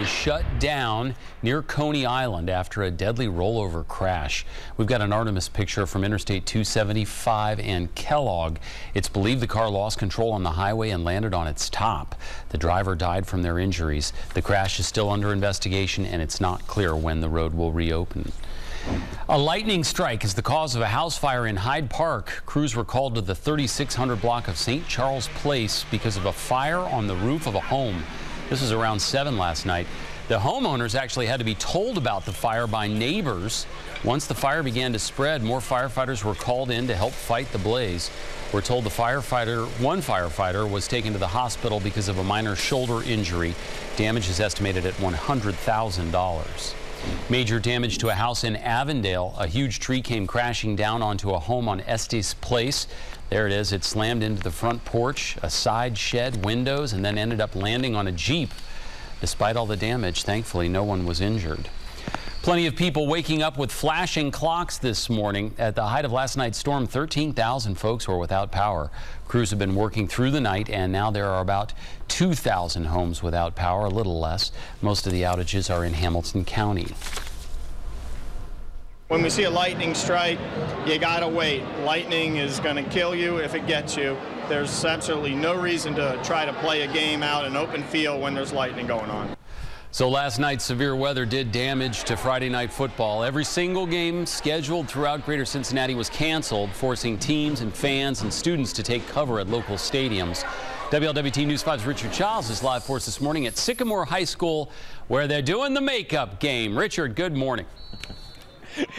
is shut down near Coney Island after a deadly rollover crash. We've got an Artemis picture from Interstate 275 and Kellogg. It's believed the car lost control on the highway and landed on its top. The driver died from their injuries. The crash is still under investigation, and it's not clear when the road will reopen. A lightning strike is the cause of a house fire in Hyde Park. Crews were called to the 3600 block of St. Charles Place because of a fire on the roof of a home. This was around 7 last night. The homeowners actually had to be told about the fire by neighbors. Once the fire began to spread, more firefighters were called in to help fight the blaze. We're told one firefighter was taken to the hospital because of a minor shoulder injury. Damage is estimated at $100,000. Major damage to a house in Avondale. A huge tree came crashing down onto a home on Estes Place. There it is. It slammed into the front porch, a side shed, windows, and then ended up landing on a Jeep. Despite all the damage, thankfully, no one was injured. Plenty of people waking up with flashing clocks this morning. At the height of last night's storm, 13,000 folks were without power. Crews have been working through the night, and now there are about 2,000 homes without power, a little less. Most of the outages are in Hamilton County. When we see a lightning strike, you gotta wait. Lightning is gonna kill you if it gets you. There's absolutely no reason to try to play a game out in open field when there's lightning going on. So last night's severe weather did damage to Friday night football. Every single game scheduled throughout Greater Cincinnati was canceled, forcing teams and fans and students to take cover at local stadiums. WLWT News 5's Richard Childs is live for us this morning at Sycamore High School, where they're doing the makeup game. Richard, good morning.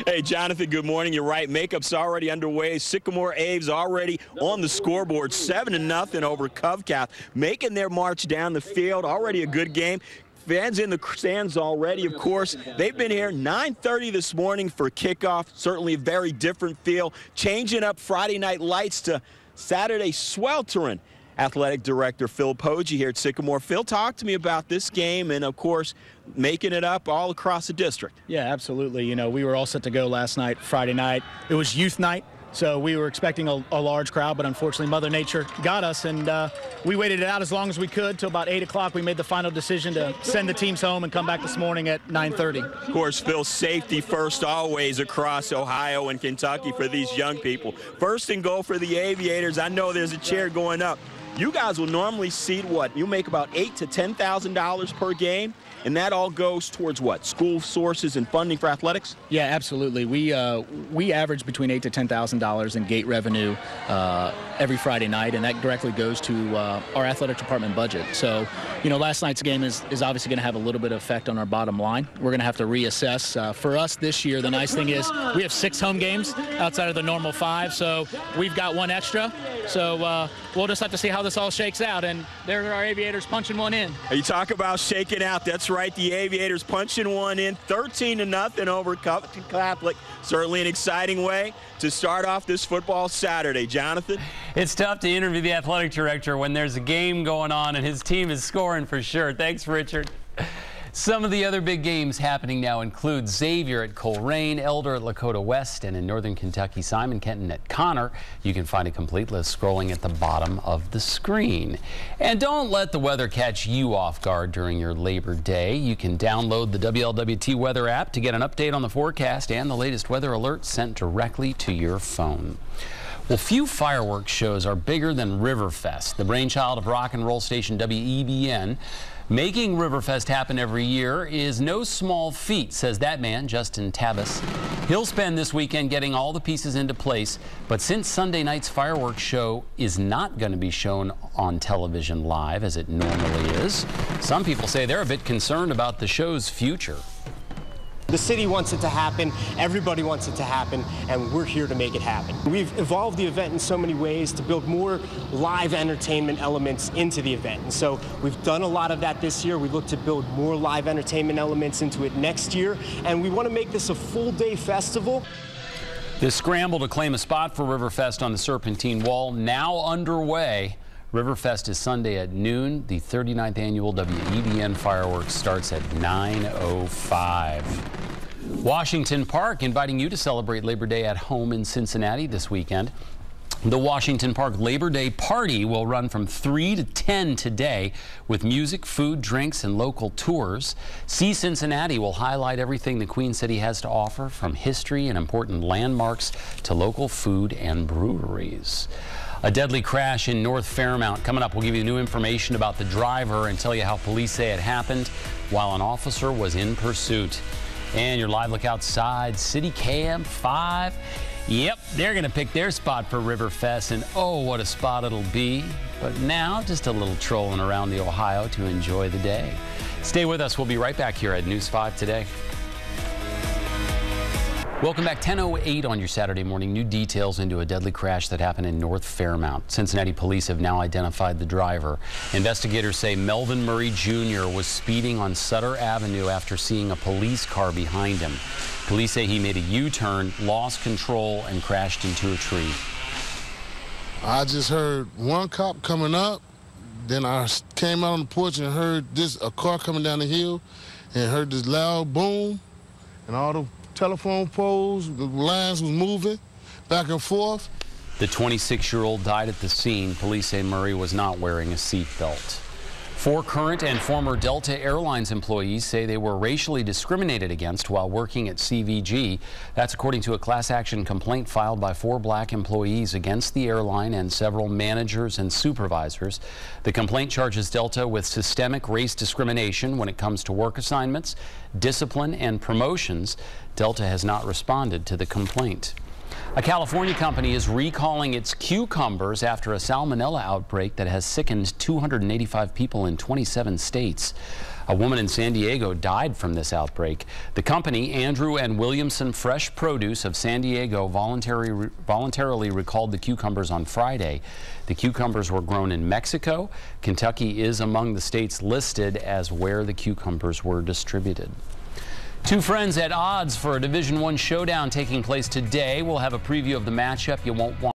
Hey, Jonathan, good morning. You're right. Makeup's already underway. Sycamore Aves already on the scoreboard, 7-0 over Covcath, making their march down the field. Already a good game. Fans in the stands already, of course. They've been here 9:30 this morning for kickoff. Certainly a very different feel. Changing up Friday night lights to Saturday sweltering. Athletic Director Phil Poggi here at Sycamore. Phil, talk to me about this game and, of course, making it up all across the district. Yeah, absolutely. You know, we were all set to go last night, Friday night. It was youth night, so we were expecting a large crowd, but unfortunately Mother Nature got us, and we waited it out as long as we could till about 8 o'clock. We made the final decision to send the teams home and come back this morning at 9:30. Of course, Phil, safety first always across Ohio and Kentucky for these young people. First and goal for the Aviators. I know there's a chair going up. You guys will normally seat what? You make about $8,000 to $10,000 per game, and that all goes towards what? School sources and funding for athletics? Yeah, absolutely. We average between $8,000 to $10,000 in gate revenue every Friday night, and that directly goes to our athletic department budget. So, you know, last night's game is obviously going to have a little bit of effect on our bottom line. We're going to have to reassess. For us this year, the nice thing is we have 6 home games outside of the normal 5, so we've got 1 extra. So we'll just have to see how this all shakes out, and there are our Aviators punching one in. You talk about shaking out. That's right. The Aviators punching one in, 13-0 over Catholic. Certainly an exciting way to start off this football Saturday. Jonathan? It's tough to interview the athletic director when there's a game going on and his team is scoring for sure. Thanks, Richard. Some of the other big games happening now include Xavier at Coleraine, Elder at Lakota West, and in Northern Kentucky, Simon Kenton at Connor. You can find a complete list scrolling at the bottom of the screen. And don't let the weather catch you off guard during your Labor Day. You can download the WLWT weather app to get an update on the forecast and the latest weather alerts sent directly to your phone. Well, few fireworks shows are bigger than Riverfest, the brainchild of rock and roll station WEBN. Making Riverfest happen every year is no small feat, says that man, Justin Tabbas. He'll spend this weekend getting all the pieces into place, but since Sunday night's fireworks show is not going to be shown on television live as it normally is, some people say they're a bit concerned about the show's future. The city wants it to happen, everybody wants it to happen, and we're here to make it happen. We've evolved the event in so many ways to build more live entertainment elements into the event. And so we've done a lot of that this year. We look to build more live entertainment elements into it next year, and we want to make this a full-day festival. The scramble to claim a spot for Riverfest on the Serpentine Wall now underway. Riverfest is Sunday at noon. The 39th annual WEBN fireworks starts at 9:05. Washington Park inviting you to celebrate Labor Day at home in Cincinnati this weekend. The Washington Park Labor Day Party will run from 3 to 10 today with music, food, drinks, and local tours. See Cincinnati will highlight everything the Queen City has to offer, from history and important landmarks to local food and breweries. A deadly crash in North Fairmount. Coming up, we'll give you new information about the driver and tell you how police say it happened while an officer was in pursuit. And your live look outside, City Cam 5. Yep, they're going to pick their spot for Riverfest, and oh, what a spot it'll be. But now, just a little trolling around the Ohio to enjoy the day. Stay with us. We'll be right back here at News 5 Today. Welcome back. 10:08 on your Saturday morning. New details into a deadly crash that happened in North Fairmount. Cincinnati police have now identified the driver. Investigators say Melvin Murray Jr. was speeding on Sutter Avenue after seeing a police car behind him. Police say he made a U-turn, lost control, and crashed into a tree. I just heard one cop coming up. Then I came out on the porch and heard a car coming down the hill, and heard this loud boom, and all the telephone poles, the lines was moving back and forth. The 26-year-old died at the scene. Police say Murray was not wearing a seatbelt. 4 current and former Delta Airlines employees say they were racially discriminated against while working at CVG. That's according to a class action complaint filed by 4 black employees against the airline and several managers and supervisors. The complaint charges Delta with systemic race discrimination when it comes to work assignments, discipline, and promotions. Delta has not responded to the complaint. A California company is recalling its cucumbers after a salmonella outbreak that has sickened 285 people in 27 states. A woman in San Diego died from this outbreak. The company, Andrew and Williamson Fresh Produce of San Diego, voluntarily recalled the cucumbers on Friday. The cucumbers were grown in Mexico. Kentucky is among the states listed as where the cucumbers were distributed. 2 friends at odds for a Division I showdown taking place today. We'll have a preview of the matchup you won't want